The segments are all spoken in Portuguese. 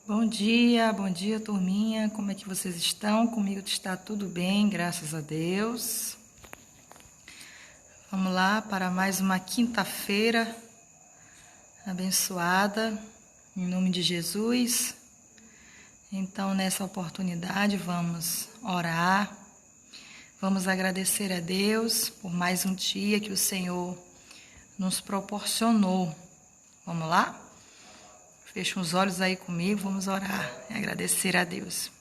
Bom dia, turminha. Como é que vocês estão? Comigo está tudo bem, graças a Deus. Vamos lá para mais uma quinta-feira abençoada, em nome de Jesus. Então, nessa oportunidade, vamos orar, vamos agradecer a Deus por mais um dia que o Senhor nos proporcionou. Vamos lá? Fecha os olhos aí comigo, vamos orar e agradecer a Deus.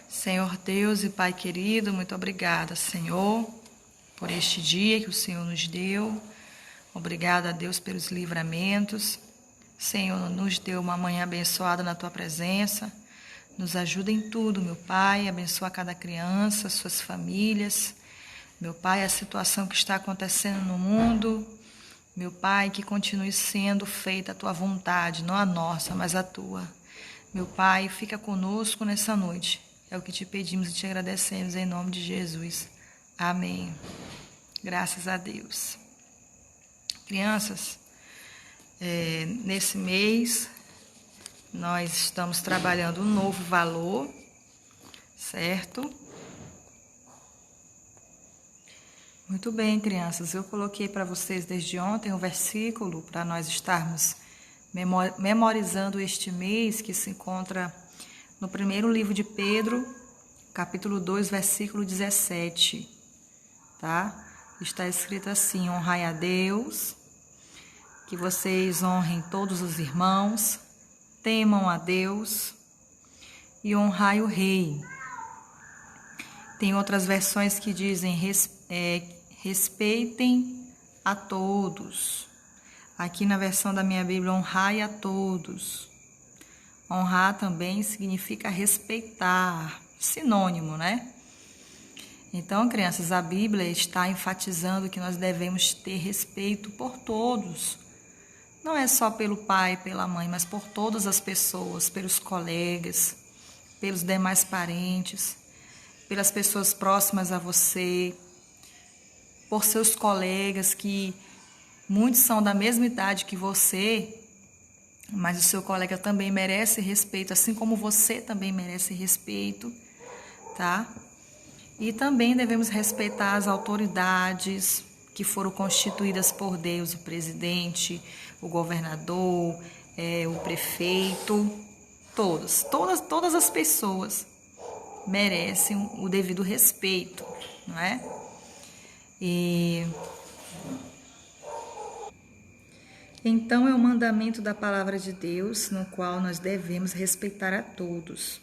Senhor Deus e Pai querido, muito obrigada, Senhor, por este dia que o Senhor nos deu. Obrigada, Deus, pelos livramentos. Senhor, nos deu uma manhã abençoada na Tua presença. Nos ajuda em tudo, meu Pai. Abençoa cada criança, suas famílias. Meu Pai, a situação que está acontecendo no mundo. Meu Pai, que continue sendo feita a Tua vontade, não a nossa, mas a Tua. Meu Pai, fica conosco nessa noite. É o que te pedimos e te agradecemos em nome de Jesus. Amém. Graças a Deus. Crianças, nesse mês nós estamos trabalhando um novo valor, certo? Muito bem, crianças. Eu coloquei para vocês desde ontem um versículo para nós estarmos memorizando este mês, que se encontra no primeiro livro de Pedro, capítulo 2, versículo 17, tá? Está escrito assim: honrai a Deus, que vocês honrem todos os irmãos, temam a Deus e honrai o rei. Tem outras versões que dizem respeitem a todos. Aqui na versão da minha Bíblia, honrai a todos. Honrar também significa respeitar, sinônimo, né? Então, crianças, a Bíblia está enfatizando que nós devemos ter respeito por todos. Não é só pelo pai, pela mãe, mas por todas as pessoas, pelos colegas, pelos demais parentes, pelas pessoas próximas a você, por seus colegas, que muitos são da mesma idade que você, mas o seu colega também merece respeito, assim como você também merece respeito, tá? E também devemos respeitar as autoridades que foram constituídas por Deus, o presidente, o governador, o prefeito, todas as pessoas merecem o devido respeito, não é? Então é o mandamento da palavra de Deus, no qual nós devemos respeitar a todos.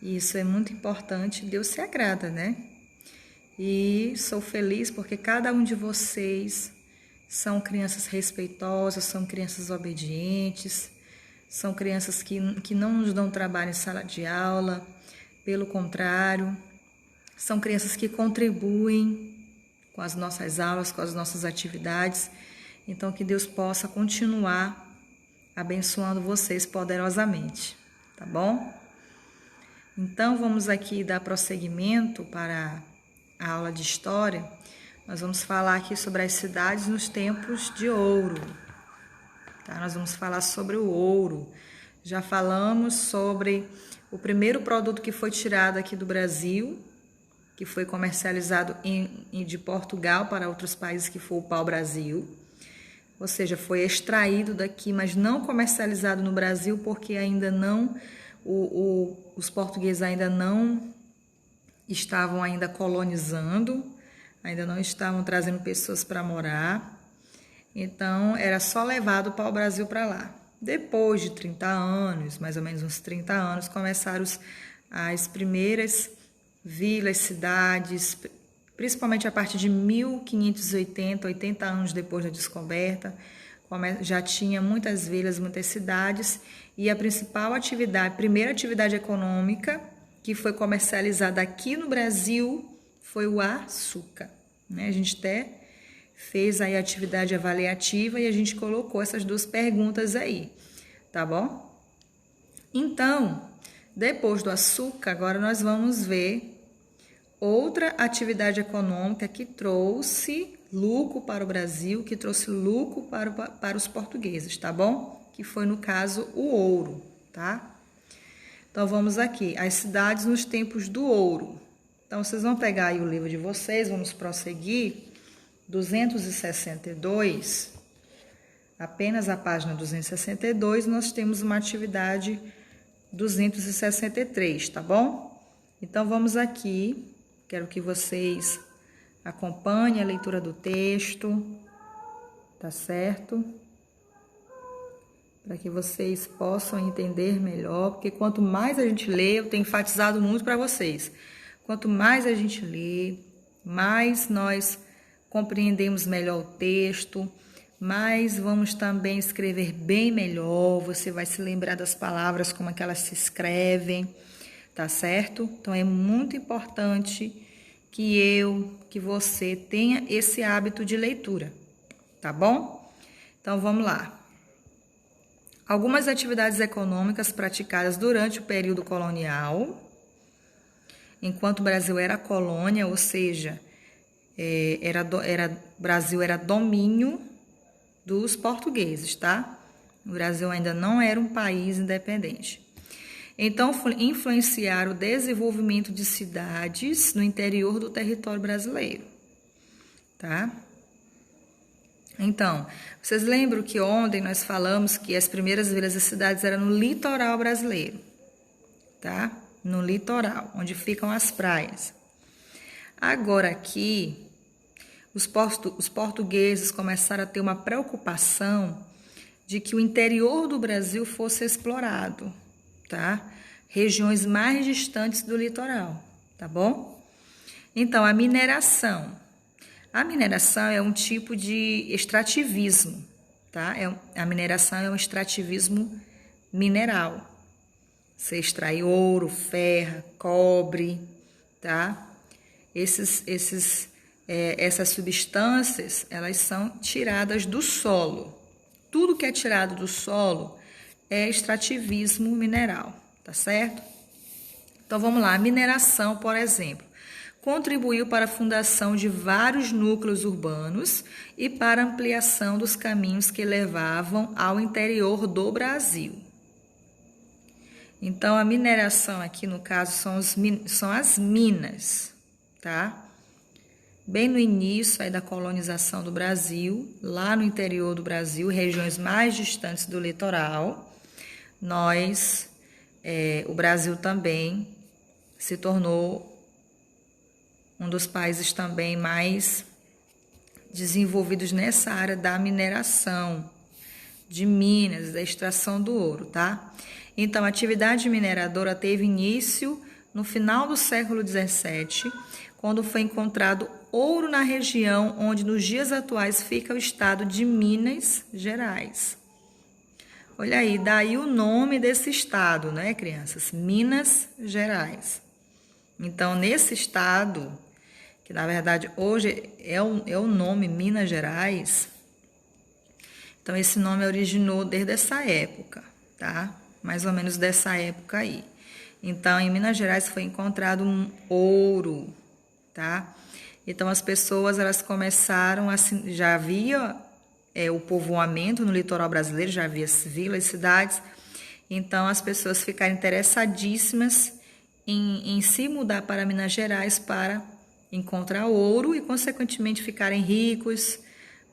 E isso é muito importante, Deus se agrada, né? E sou feliz porque cada um de vocês são crianças respeitosas, são crianças obedientes, são crianças que não nos dão trabalho em sala de aula, pelo contrário, são crianças que contribuem com as nossas aulas, com as nossas atividades. Então, que Deus possa continuar abençoando vocês poderosamente, tá bom? Então, vamos aqui dar prosseguimento para a aula de história. Nós vamos falar aqui sobre as cidades nos tempos de ouro, tá? Nós vamos falar sobre o ouro. Já falamos sobre o primeiro produto que foi tirado aqui do Brasil, que foi comercializado de Portugal para outros países, que foi o pau-brasil. Ou seja, foi extraído daqui, mas não comercializado no Brasil, porque ainda não, os portugueses ainda não estavam ainda colonizando, ainda não estavam trazendo pessoas para morar. Então, era só levado para o Brasil para lá. Depois de 30 anos, mais ou menos uns 30 anos, começaram as primeiras vilas, cidades, principalmente a partir de 1580, 80 anos depois da descoberta, já tinha muitas vilas, muitas cidades, e a principal atividade, primeira atividade econômica que foi comercializada aqui no Brasil foi o açúcar, né? A gente até fez aí a atividade avaliativa e a gente colocou essas duas perguntas aí, tá bom? Então, depois do açúcar, agora nós vamos ver outra atividade econômica que trouxe lucro para o Brasil, que trouxe lucro para os portugueses, tá bom? que foi no caso o ouro, tá? Então vamos aqui, as cidades nos tempos do ouro. Então vocês vão pegar aí o livro de vocês, vamos prosseguir, 262, apenas a página 262, nós temos uma atividade 263, tá bom? Então vamos aqui, quero que vocês acompanhem a leitura do texto, tá certo? Para que vocês possam entender melhor, porque quanto mais a gente lê, eu tenho enfatizado muito para vocês, quanto mais a gente lê, mais nós compreendemos melhor o texto, mais vamos também escrever bem melhor, você vai se lembrar das palavras, como é que elas se escrevem, tá certo? Então é muito importante que você tenha esse hábito de leitura, tá bom? Então vamos lá. Algumas atividades econômicas praticadas durante o período colonial, enquanto o Brasil era colônia, ou seja, Brasil era domínio dos portugueses, tá? O Brasil ainda não era um país independente. Então, influenciaram o desenvolvimento de cidades no interior do território brasileiro, tá? Então, vocês lembram que ontem nós falamos que as primeiras vilas e cidades eram no litoral brasileiro, tá? No litoral, onde ficam as praias. Agora aqui, os portugueses começaram a ter uma preocupação de que o interior do Brasil fosse explorado, tá? Regiões mais distantes do litoral, tá bom? Então, a mineração. A mineração é um tipo de extrativismo, tá? A mineração é um extrativismo mineral. Você extrai ouro, ferro, cobre, tá? Essas substâncias, elas são tiradas do solo. Tudo que é tirado do solo é extrativismo mineral, tá certo? Então, vamos lá. A mineração, por exemplo, contribuiu para a fundação de vários núcleos urbanos e para a ampliação dos caminhos que levavam ao interior do Brasil. Então, a mineração aqui, no caso, são as minas, tá? Bem no início aí da colonização do Brasil, lá no interior do Brasil, regiões mais distantes do litoral, o Brasil também se tornou um dos países também mais desenvolvidos nessa área da mineração, de minas, da extração do ouro, tá? Então, a atividade mineradora teve início no final do século XVII, quando foi encontrado ouro na região onde nos dias atuais fica o estado de Minas Gerais. Olha aí, daí o nome desse estado, né, crianças? Minas Gerais. Então, nesse estado, que na verdade hoje é o nome Minas Gerais, então esse nome originou desde essa época, tá? Mais ou menos dessa época aí. Então, em Minas Gerais foi encontrado um ouro, tá? Então, as pessoas, elas começaram já havia o povoamento no litoral brasileiro, já havia vilas, cidades, então as pessoas ficaram interessadíssimas em se mudar para Minas Gerais para encontrar ouro e, consequentemente, ficarem ricos,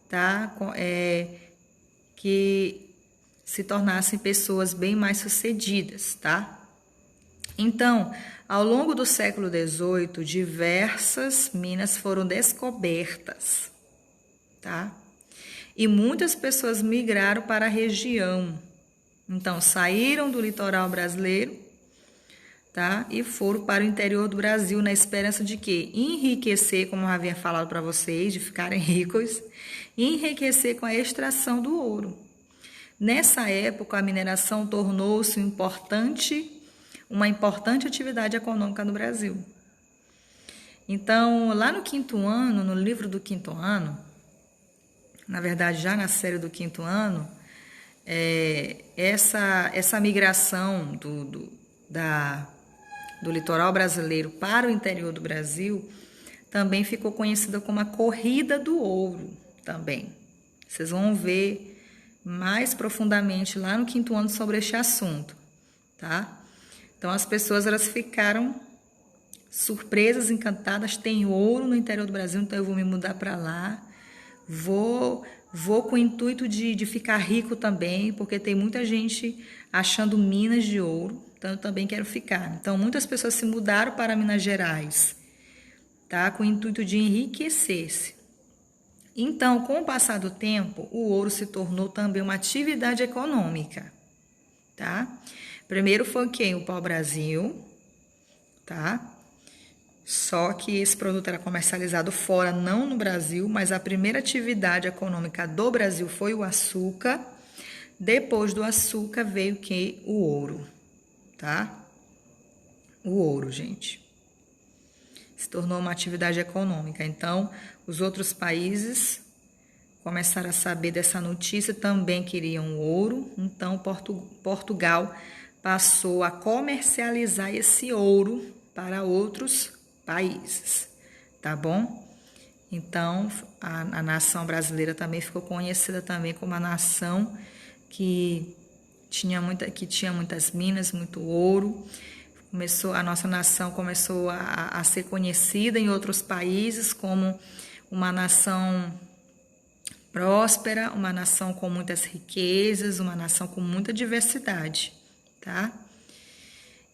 tá? Que se tornassem pessoas bem mais sucedidas, tá? Então, ao longo do século XVIII, diversas minas foram descobertas, tá? E muitas pessoas migraram para a região. Então, saíram do litoral brasileiro, tá? E foram para o interior do Brasil na esperança de quê? Enriquecer, como eu havia falado para vocês, de ficarem ricos, e enriquecer com a extração do ouro. Nessa época, a mineração tornou-se uma importante atividade econômica no Brasil. Então, lá no quinto ano, no livro do quinto ano, na verdade, já na série do quinto ano, essa migração do litoral brasileiro para o interior do Brasil também ficou conhecida como a Corrida do Ouro também. Vocês vão ver mais profundamente lá no 5º ano sobre este assunto, tá? Então as pessoas elas ficaram surpresas, encantadas. Tem ouro no interior do Brasil, então eu vou me mudar para lá. Vou com o intuito de ficar rico também, porque tem muita gente achando minas de ouro, então eu também quero ficar. Então muitas pessoas se mudaram para Minas Gerais, tá? Com o intuito de enriquecer-se. Então, com o passar do tempo, o ouro se tornou também uma atividade econômica, tá? Primeiro foi quem? O pau-brasil, tá? Só que esse produto era comercializado fora, não no Brasil, mas a primeira atividade econômica do Brasil foi o açúcar. Depois do açúcar veio que? O ouro, tá? O ouro, gente. Se tornou uma atividade econômica. Então, os outros países começaram a saber dessa notícia, também queriam ouro. Então, Portugal passou a comercializar esse ouro para outros países, tá bom? Então, a nação brasileira também ficou conhecida também como a nação que tinha muitas minas, muito ouro. A nossa nação começou a ser conhecida em outros países como uma nação próspera, uma nação com muitas riquezas, uma nação com muita diversidade, tá?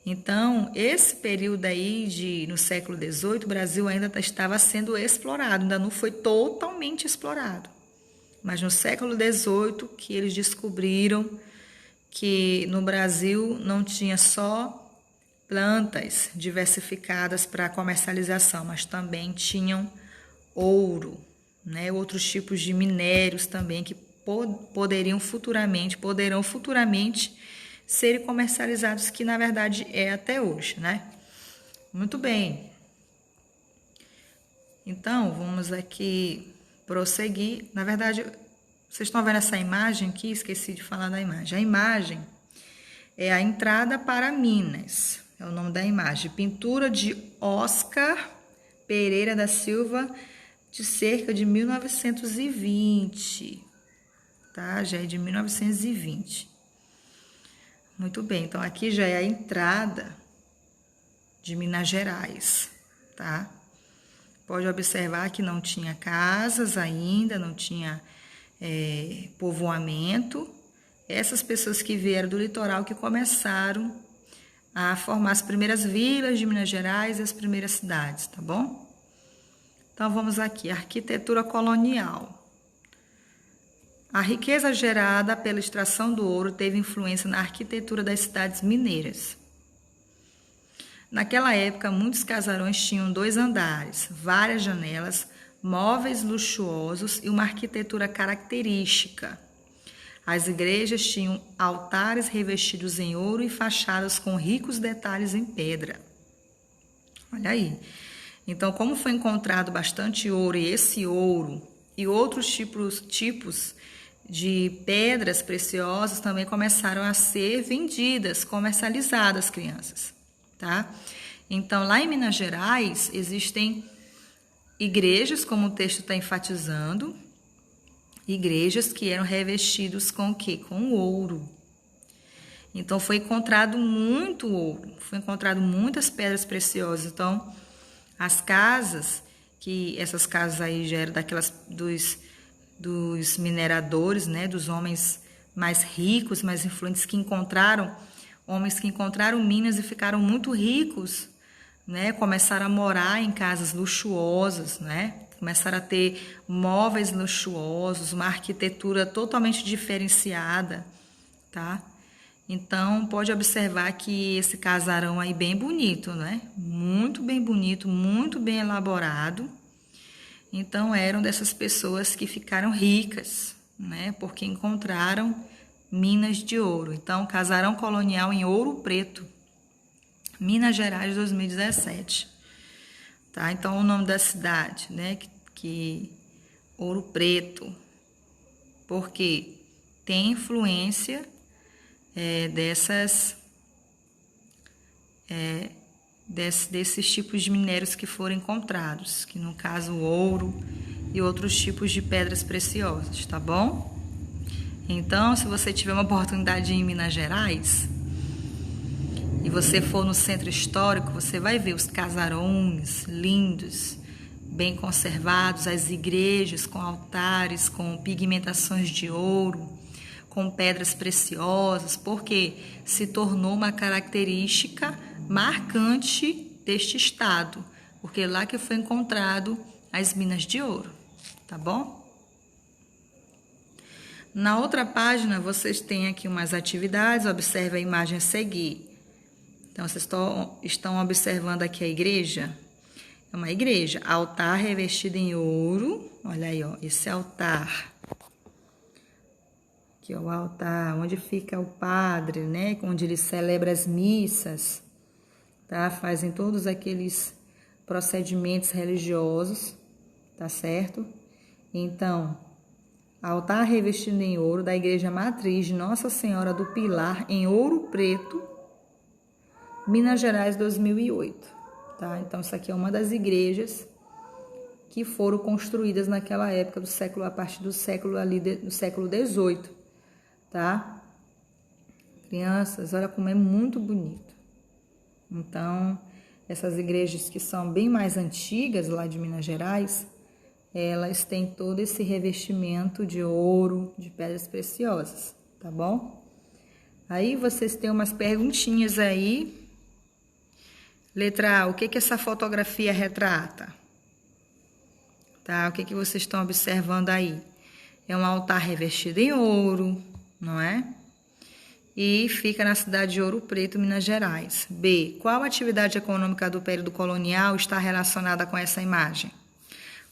Então, esse período aí no século XVIII, o Brasil ainda estava sendo explorado, ainda não foi totalmente explorado. Mas no século XVIII que eles descobriram que no Brasil não tinha só plantas diversificadas para comercialização, mas também tinham ouro, né? Outros tipos de minérios também que poderão futuramente serem comercializados, que na verdade é até hoje, né? Muito bem. Então, vamos aqui prosseguir. Na verdade, vocês estão vendo essa imagem aqui? Esqueci de falar da imagem. A imagem é a entrada para Minas. É o nome da imagem. Pintura de Oscar Pereira da Silva, de cerca de 1920. Tá? Já é de 1920. Muito bem. Então, aqui já é a entrada de Minas Gerais, tá? Pode observar que não tinha casas ainda, não tinha povoamento. Essas pessoas que vieram do litoral que começaram a formar as primeiras vilas de Minas Gerais e as primeiras cidades, tá bom? Então, vamos aqui, arquitetura colonial. A riqueza gerada pela extração do ouro teve influência na arquitetura das cidades mineiras. Naquela época, muitos casarões tinham 2 andares, várias janelas, móveis luxuosos e uma arquitetura característica. As igrejas tinham altares revestidos em ouro e fachadas com ricos detalhes em pedra. Olha aí. Então, como foi encontrado bastante ouro, e esse ouro e outros tipos de pedras preciosas também começaram a ser vendidas, comercializadas, crianças, tá? Então, lá em Minas Gerais, existem igrejas, como o texto está enfatizando, igrejas que eram revestidas com o quê? Com ouro. Então, foi encontrado muito ouro, foi encontrado muitas pedras preciosas. Então, as casas, essas casas aí já eram daquelas dos mineradores, né, dos homens mais ricos, mais influentes, homens que encontraram minas e ficaram muito ricos, né, começaram a morar em casas luxuosas, né, começaram a ter móveis luxuosos, uma arquitetura totalmente diferenciada, tá? Então, pode observar que esse casarão aí bem bonito, né? Muito bem bonito, muito bem elaborado. Então, eram dessas pessoas que ficaram ricas, né? Porque encontraram minas de ouro. Então, casarão colonial em Ouro Preto, Minas Gerais, 2017. Tá? Então, o nome da cidade, né? Que Ouro Preto, porque tem influência desses tipos de minérios que foram encontrados, que no caso o ouro e outros tipos de pedras preciosas, tá bom? Então, se você tiver uma oportunidade de ir em Minas Gerais e você for no centro histórico, você vai ver os casarões lindos, bem conservados, as igrejas com altares, com pigmentações de ouro, com pedras preciosas, porque se tornou uma característica marcante deste estado, porque é lá que foi encontrado as minas de ouro, tá bom? Na outra página, vocês têm aqui umas atividades, observe a imagem a seguir. Então, vocês estão observando aqui a igreja? É uma igreja, altar revestido em ouro. Olha aí, ó, esse altar. Aqui, ó, o altar, onde fica o padre, né? Onde ele celebra as missas, tá? Fazem todos aqueles procedimentos religiosos, tá certo? Então, altar revestido em ouro da igreja matriz de Nossa Senhora do Pilar, em Ouro Preto, Minas Gerais, 2008. Tá? Então, isso aqui é uma das igrejas que foram construídas naquela época do século, a partir do século do século XVIII, tá? Crianças, olha como é muito bonito. Então, essas igrejas que são bem mais antigas lá de Minas Gerais, elas têm todo esse revestimento de ouro, de pedras preciosas, tá bom? Aí vocês têm umas perguntinhas aí. Letra A, o que essa fotografia retrata? Tá? O que vocês estão observando aí? É um altar revestido em ouro, não é? E fica na cidade de Ouro Preto, Minas Gerais. B, qual atividade econômica do período colonial está relacionada com essa imagem?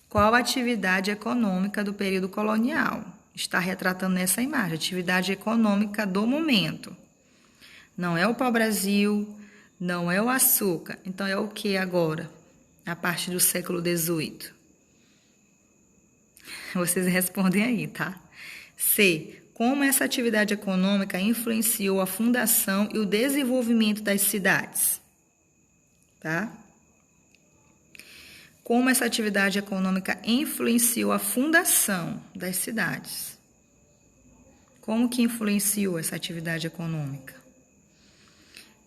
Qual atividade econômica do período colonial está retratando nessa imagem? Atividade econômica do momento. Não é o pau-brasil, não é o açúcar. Então, é o que agora? A partir do século XVIII. Vocês respondem aí, tá? C. Como essa atividade econômica influenciou a fundação e o desenvolvimento das cidades? Tá? Como essa atividade econômica influenciou a fundação das cidades? Como que influenciou essa atividade econômica?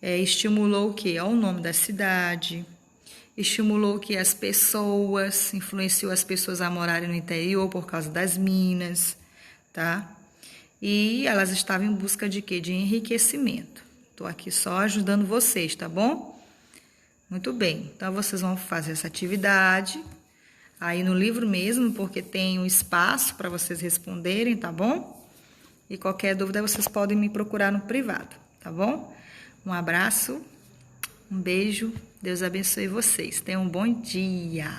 Estimulou o quê? O nome da cidade, estimulou que as pessoas, influenciou as pessoas a morarem no interior por causa das minas, tá? E elas estavam em busca de quê? De enriquecimento. Estou aqui só ajudando vocês, tá bom? Muito bem, então vocês vão fazer essa atividade aí no livro mesmo, porque tem um espaço para vocês responderem, tá bom? E qualquer dúvida vocês podem me procurar no privado, tá bom? Um abraço, um beijo, Deus abençoe vocês. Tenham um bom dia.